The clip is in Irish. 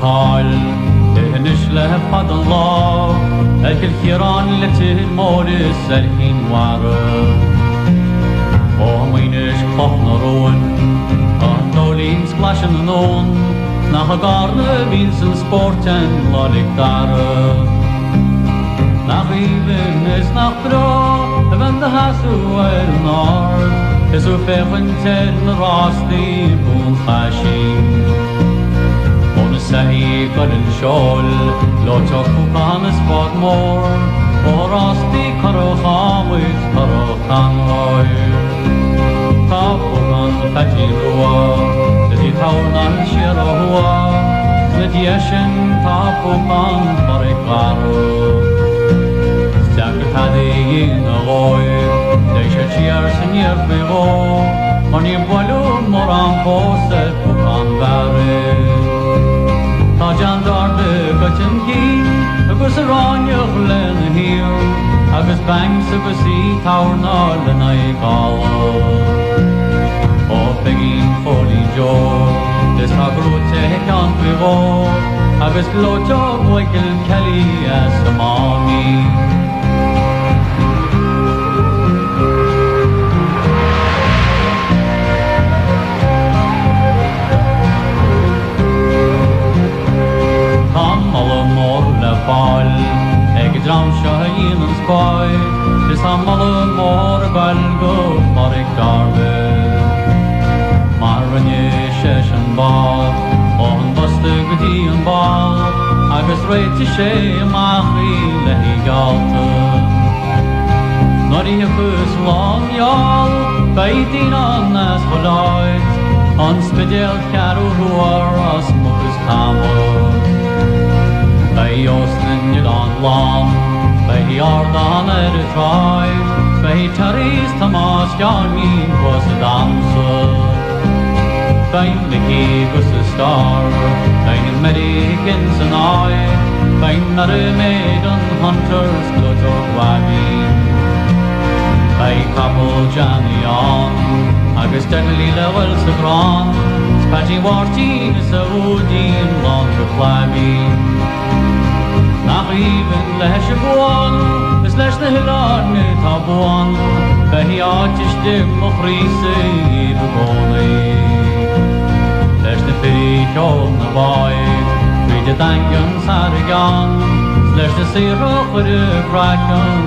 Carl Hnish lehfad Allah Elkel Khiran letil Moris Elhin Wara Omeinish Klochna Rowan Antolin Splashen Non Nahagarne Vinsen Sporten Lolik Dara Nach even is nach Bra When the Hasu er Nord Is u fechen ten Rasti Boon Khashim Sahi Karin Shol Lochok Fukanis Fod Mor Orasti Karokhan with Karokhan Roy Tapuran Fajirua Zid Haurnan Shirahua Zid Yeshin Tapuran Marikaro Stakit Hadiyin Roy Deisha Chiar Senir Bigo Mani Balum Moran Foset Fukan Vare Tajan darbe gatinki, agus aranya chlen here, agus banks of a sea tower nallanai gala. O begin folly joe, this hagrute can't be wo, agus lojo Michael Kelly as a mommy. Dram shahin and spy This hamala more balgo Marik darbe Maranye sheshan bar On buste gudi and bar Agus reiti she machi lehi galta Nori hefus long yal Baitin on as voloit On spedel karu huar as mukus kamot Bei Osnen Yadon Long, Bei Ardan Eritrai, Bei Taris Tamas Yamin was a dancer. Bei Nicky was a star, Bei Americans and I, Bei Nare Maiden Hunters Clutter Wagging, Bei Couple Johnny on, Agus Deadly Level Sagran, Spatty Warteen is a Woodin Longer Flagging. Nach even lesh buan, is lesh the hilar nit abuan, behi atish dim mochrise begoni. Lesh the fish on the boy, read the dangan saragan, lesh the sirach the kraken